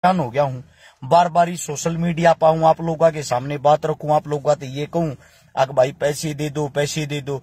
परेशान हो गया हूँ। बार बार ही सोशल मीडिया पाऊं, आप लोगों के सामने बात रखूं, आप लोगों को ये कहूं अगर भाई पैसे दे दो, पैसे दे दो।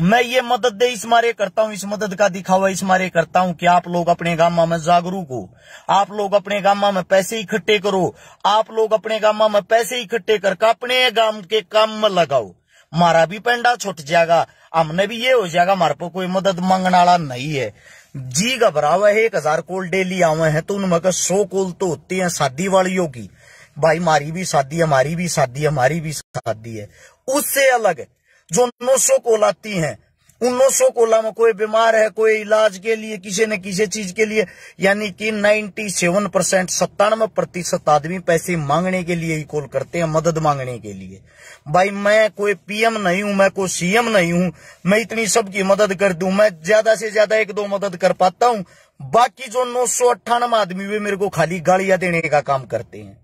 मैं ये मदद दे इस मारे करता हूं, इस मदद का दिखावा इस मारे करता हूं कि आप लोग अपने गांव में जागरूक हो, आप लोग अपने गांव में पैसे इकट्ठे करो, आप लोग अपने गांव में पैसे इकट्ठे करके अपने गांव के काम में लगाओ। मारा भी पेंडा छुट जाएगा, हमने भी ये हो जाएगा, हमारे को कोई मदद मांगने वाला नहीं है। जी घबरावा है, 1000 कॉल डेली आवे हैं तो उनमें 100 कॉल तो होती है शादी वालियों की। भाई हमारी भी शादी है, हमारी भी शादी है, हमारी भी शादी है। उससे अलग जो 900 कॉल आती हैं, उन 900 कॉल में कोई बीमार है, कोई इलाज के लिए, किसी न किसी चीज के लिए, यानी कि 97%, 97% आदमी पैसे मांगने के लिए ही कॉल करते हैं, मदद मांगने के लिए। भाई मैं कोई पीएम नहीं हूं, मैं कोई सीएम नहीं हूं, मैं इतनी सबकी मदद कर दूं। मैं ज्यादा से ज्यादा 1-2 मदद कर पाता हूं। बाकी जो 998 आदमी वे मेरे को खाली गालियां देने का काम करते हैं।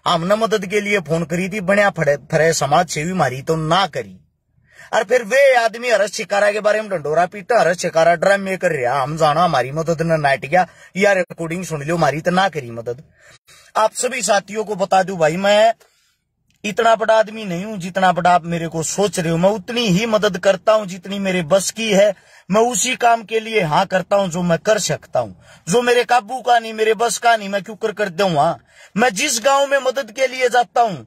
हमने मदद के लिए फोन करी थी, बनिया फरे समाज सेवी मारी तो ना करी। और फिर वे आदमी हरस शिकारा के बारे में डंडोरा पीटा, हरस शिकारा ड्रामे कर रहा, हम जाना हमारी मदद न नाट गया, या रिकॉर्डिंग सुन लो हमारी तो ना करी मदद। आप सभी साथियों को बता दूं भाई, मैं इतना बड़ा आदमी नहीं हूं जितना बड़ा आप मेरे को सोच रहे हो। मैं उतनी ही मदद करता हूं जितनी मेरे बस की है। मैं उसी काम के लिए हाँ करता हूं जो मैं कर सकता हूं, जो मेरे काबू का नहीं, मेरे बस का नहीं, मैं क्यों कर दूंगा। मैं जिस गांव में मदद के लिए जाता हूं,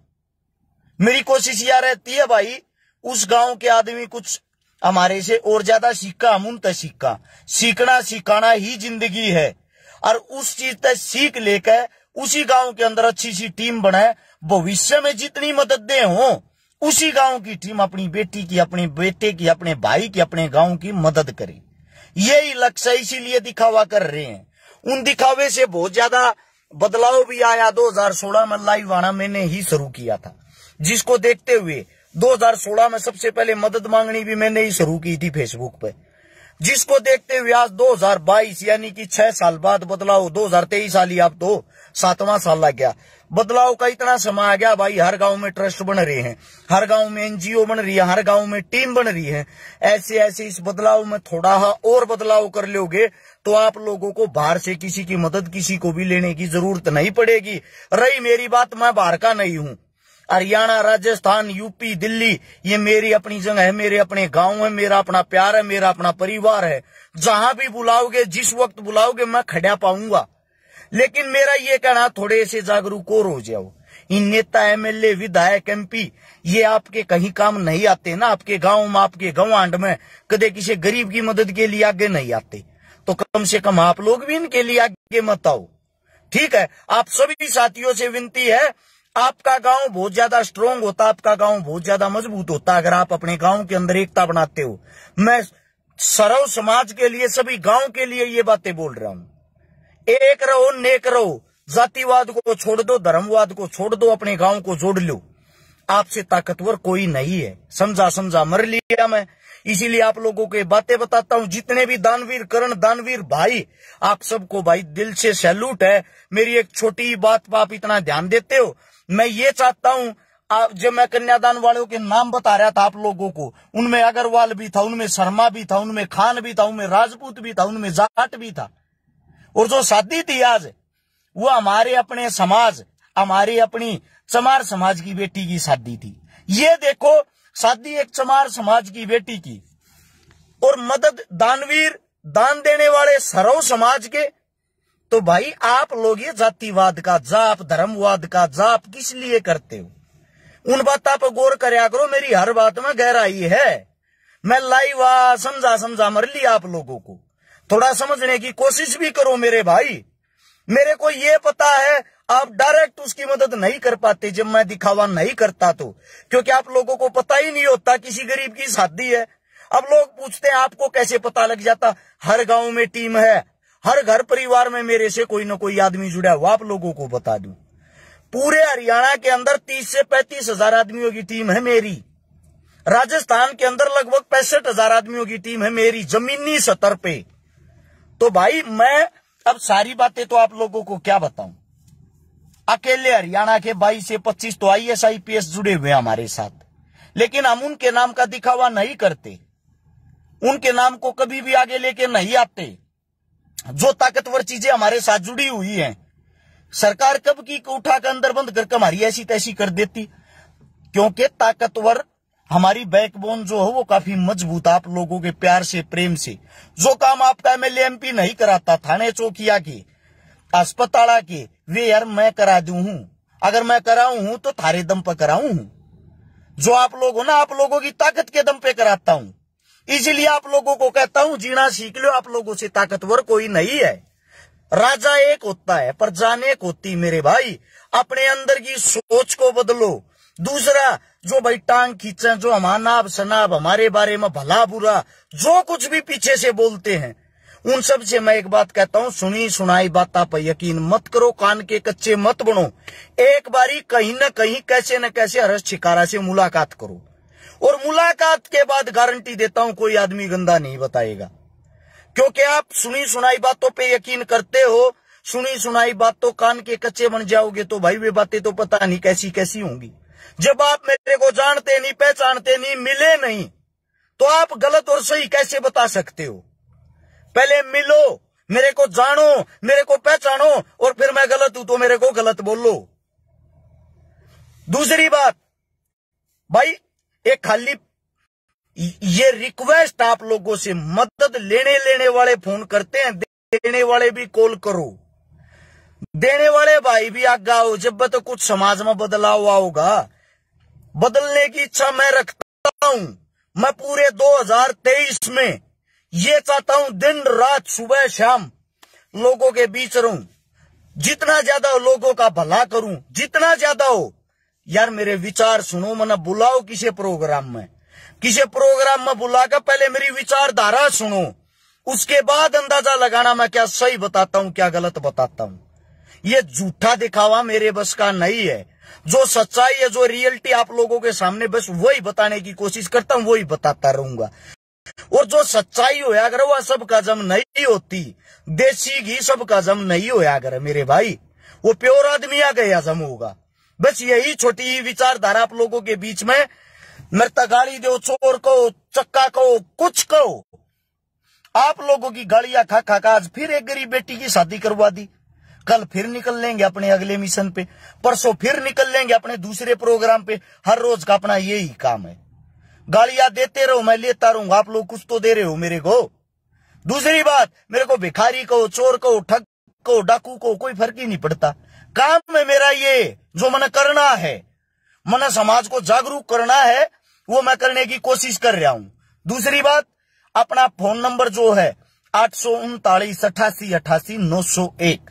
मेरी कोशिश यह रहती है भाई उस गांव के आदमी कुछ हमारे से और ज्यादा सीखा, हम उनसे सीखा। सीखना सिखाना ही जिंदगी है, और उस चीज तक सीख लेकर उसी गांव के अंदर अच्छी सी टीम बनाए। भविष्य में जितनी मदद दे हो, उसी गांव की टीम अपनी बेटी की, अपने बेटे की, अपने भाई की, अपने गांव की मदद करे। यही लक्ष्य, इसीलिए दिखावा कर रहे हैं। उन दिखावे से बहुत ज्यादा बदलाव भी आया। 2016 में लाइव आना मैंने ही शुरू किया था, जिसको देखते हुए 2016 में सबसे पहले मदद मांगनी भी मैंने ही शुरू की थी फेसबुक पे, जिसको देखते हुए आज 2022 यानी कि 6 साल बाद बदलाव, 2023 साल ही अब तो 7वां साल लग गया, बदलाव का इतना समय आ गया भाई। हर गांव में ट्रस्ट बन रहे हैं, हर गांव में एनजीओ बन रही है, हर गांव में टीम बन रही है। ऐसे ऐसे इस बदलाव में थोड़ा और बदलाव कर लोगे तो आप लोगों को बाहर से किसी की मदद, किसी को भी लेने की जरूरत नहीं पड़ेगी। रही मेरी बात, मैं बाहर का नहीं हूं। हरियाणा, राजस्थान, यूपी, दिल्ली, ये मेरी अपनी जगह है, मेरे अपने गांव है, मेरा अपना प्यार है, मेरा अपना परिवार है। जहां भी बुलाओगे, जिस वक्त बुलाओगे, मैं खड़ा पाऊंगा। लेकिन मेरा ये कहना, थोड़े से जागरूक और हो जाओ। इन नेता, एमएलए, विधायक, एमपी, ये आपके कहीं काम नहीं आते ना। आपके गांव में, आपके गवांड में कदे किसी गरीब की मदद के लिए आगे नहीं आते, तो कम से कम आप लोग भी इनके लिए आगे मत आओ। ठीक है, आप सभी साथियों से विनती है, आपका गांव बहुत ज्यादा स्ट्रांग होता, आपका गांव बहुत ज्यादा मजबूत होता अगर आप अपने गांव के अंदर एकता बनाते हो। मैं सर्व समाज के लिए, सभी गांव के लिए ये बातें बोल रहा हूं। एक रहो, नेक रहो, जातिवाद को छोड़ दो, धर्मवाद को छोड़ दो, अपने गांव को जोड़ लो। आपसे ताकतवर कोई नहीं है। समझा मर लिया मैं, इसीलिए आप लोगों को बातें बताता हूं। जितने भी दानवीर, करण दानवीर भाई, आप सबको भाई दिल से सैल्यूट है। मेरी एक छोटी बात पर आप इतना ध्यान देते हो। मैं ये चाहता हूं, आप जब मैं कन्यादान वालों के नाम बता रहा था आप लोगों को, उनमें अग्रवाल भी था, उनमें शर्मा भी था, उनमें खान भी था, उनमें राजपूत भी था, उनमें जाट भी था। और जो शादी थी आज, वो हमारे अपने समाज, हमारी अपनी चमार समाज की बेटी की शादी थी। ये देखो, शादी एक चमार समाज की बेटी की, और मदद दानवीर, दान देने वाले सरव समाज के। तो भाई आप लोग ये जातिवाद का जाप, धर्मवाद का जाप किस लिए करते हो? उन बातों पर गौर करया करो। मेरी हर बात में गहराई है। मैं लाइव समझा मर लिया। आप लोगों को थोड़ा समझने की कोशिश भी करो मेरे भाई। मेरे को ये पता है आप डायरेक्ट उसकी मदद नहीं कर पाते जब मैं दिखावा नहीं करता तो, क्योंकि आप लोगों को पता ही नहीं होता किसी गरीब की शादी है। अब लोग पूछते हैं आपको कैसे पता लग जाता? हर गांव में टीम है, हर घर परिवार में मेरे से कोई ना कोई आदमी जुड़ा हुआ। आप लोगों को बता दूं, पूरे हरियाणा के अंदर 30 से 35 हजार आदमियों की टीम है मेरी। राजस्थान के अंदर लगभग 65 हजार आदमियों की टीम है मेरी, जमीनी स्तर पे। तो भाई मैं अब सारी बातें तो आप लोगों को क्या बताऊं। अकेले हरियाणा के 22 से 25 तो IAS IPS जुड़े हुए हमारे साथ, लेकिन हम उनके नाम का दिखावा नहीं करते, उनके नाम को कभी भी आगे लेके नहीं आते। जो ताकतवर चीजें हमारे साथ जुड़ी हुई हैं, सरकार कब की उठा कर अंदर बंद करके हमारी ऐसी तैसी कर देती, क्योंकि ताकतवर हमारी बैकबोन जो है वो काफी मजबूत, आप लोगों के प्यार से, प्रेम से। जो काम आपका एमएलए एमपी नहीं कराता, थाने चौकिया के, अस्पताल के, वे यार मैं करा दूं हूं। अगर मैं कराऊं हूं तो थारे दम पर कराऊं हूं। जो आप लोग हो ना, आप लोगों की ताकत के दम पे कराता हूं। इसलिए आप लोगों को कहता हूं जीना सीख लो, आप लोगों से ताकतवर कोई नहीं है। राजा एक होता है पर जान एक होती मेरे भाई। अपने अंदर की सोच को बदलो। दूसरा, जो भाई टांग खींचे, जो हमारा नाब शनाब हमारे बारे में भला बुरा जो कुछ भी पीछे से बोलते हैं, उन सब से मैं एक बात कहता हूं, सुनी सुनाई बात पर यकीन मत करो, कान के कच्चे मत बनो। एक बारी कहीं न कहीं कैसे न कैसे हर्ष छिकारा से मुलाकात करो, और मुलाकात के बाद गारंटी देता हूं कोई आदमी गंदा नहीं बताएगा। क्योंकि आप सुनी सुनाई बातों पे यकीन करते हो, सुनी सुनाई बातों कान के कच्चे बन जाओगे तो भाई वे बातें तो पता नहीं कैसी कैसी होंगी। जब आप मेरे को जानते नहीं, पहचानते नहीं, मिले नहीं, तो आप गलत और सही कैसे बता सकते हो? पहले मिलो, मेरे को जानो, मेरे को पहचानो, और फिर मैं गलत हूं तो मेरे को गलत बोलो। दूसरी बात भाई, एक खाली ये रिक्वेस्ट आप लोगों से, मदद लेने वाले फोन करते हैं, देने वाले भी कॉल करो। देने वाले भाई भी आगे आओ, जब तो कुछ समाज में बदलाव आओगा। बदलने की इच्छा मैं रखता हूं। मैं पूरे 2023 में ये चाहता हूं, दिन रात सुबह शाम लोगों के बीच रहूं, जितना ज्यादा लोगों का भला करूं, जितना ज्यादा हो। यार मेरे विचार सुनो, मना बुलाओ किसी प्रोग्राम में, किसी प्रोग्राम में बुलाकर पहले मेरी विचारधारा सुनो, उसके बाद अंदाजा लगाना मैं क्या सही बताता हूं क्या गलत बताता हूं। ये झूठा दिखावा मेरे बस का नहीं है। जो सच्चाई है, जो रियलिटी आप लोगों के सामने, बस वही बताने की कोशिश करता हूं, वही बताता रहूंगा। और जो सच्चाई हो अगर वह सबका जम नहीं होती, देसी घी सबका जम नहीं हो अगर मेरे भाई, वो प्योर आदमी आ गया जम होगा। बस यही छोटी विचारधारा आप लोगों के बीच में। मरता गाली दो, चोर कहो, चक्का कहो, कुछ कहो, आप लोगों की गालियां खा खा आज फिर एक गरीब बेटी की शादी करवा दी। कल फिर निकल लेंगे अपने अगले मिशन पे, परसों फिर निकल लेंगे अपने दूसरे प्रोग्राम पे। हर रोज का अपना यही काम है, गालियां देते रहो, मैं लेता रहूंगा, आप लोग कुछ तो दे रहे हो मेरे को। दूसरी बात, मेरे को भिखारी कहो, चोर कहो, ठग कहो, डाकू कहो, कोई फर्क ही नहीं पड़ता। काम है मेरा ये, जो मैंने करना है, मैंने समाज को जागरूक करना है, वो मैं करने की कोशिश कर रहा हूं। दूसरी बात, अपना फोन नंबर जो है 839 88 88 901,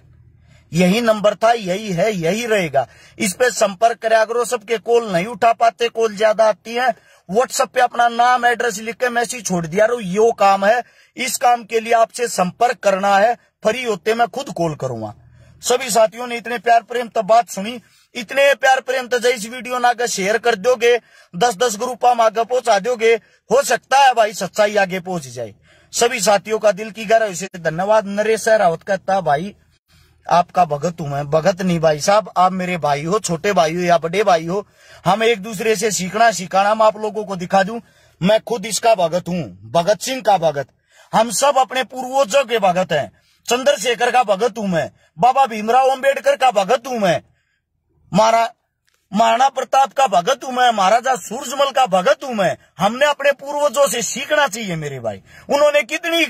यही नंबर था, यही है, यही रहेगा। इस पे संपर्क करा करो। सबके कॉल नहीं उठा पाते, कॉल ज्यादा आती है। व्हाट्सएप पे अपना नाम एड्रेस लिख के मैसेज छोड़ दिया रो, यो काम है। इस काम के लिए आपसे संपर्क करना है, फ्री होते मैं खुद कॉल करूंगा। सभी साथियों ने इतने प्यार प्रेम तब बात सुनी, इतने प्यार प्रेम तो इस वीडियो ना आगे शेयर कर दोगे, 10-10 ग्रुप में आगे पहुंचा दोगे, हो सकता है भाई सच्चाई आगे पहुंच जाए। सभी साथियों का दिल की गहराई से धन्यवाद। नरेश रावत कहता भाई आपका भगत हूं मैं। भगत नहीं भाई साहब, आप मेरे भाई हो, छोटे भाई हो या बड़े भाई हो, हम एक दूसरे से सीखना सिखाना। मैं आप लोगों को दिखा दूं, मैं खुद इसका भगत हूं, भगत सिंह का भगत। हम सब अपने पूर्वजों के भगत हैं। चंद्रशेखर का भगत हूं मैं, बाबा भीमराव अंबेडकर का भगत हूं मैं, महाराणा प्रताप का भगत हूं मैं, महाराजा सूरजमल का भगत हूं मैं। हमने अपने पूर्वजों से सीखना चाहिए मेरे भाई। उन्होंने कितनी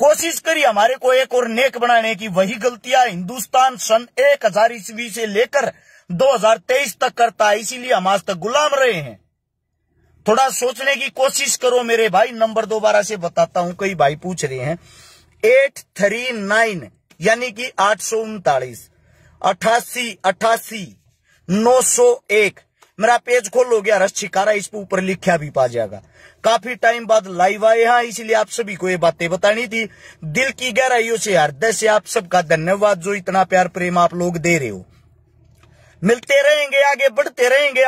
कोशिश करी हमारे को एक और नेक बनाने की, वही गलतियां हिंदुस्तान सन 1000 ईस्वी से लेकर 2023 तक करता है, इसीलिए हम आज तक गुलाम रहे हैं। थोड़ा सोचने की कोशिश करो मेरे भाई। नंबर दोबारा से बताता हूं, कई भाई पूछ रहे हैं, 839 यानी कि 839 88 88 901 मेरा पेज खोलोगे हर्ष छिकारा, इस पे ऊपर लिखा भी पा जाएगा। काफी टाइम बाद लाइव आए हैं, इसलिए आप सभी को ये बातें बतानी थी। दिल की गहराइयों से, हृदय से आप सबका धन्यवाद, जो इतना प्यार प्रेम आप लोग दे रहे हो। मिलते रहेंगे, आगे बढ़ते रहेंगे।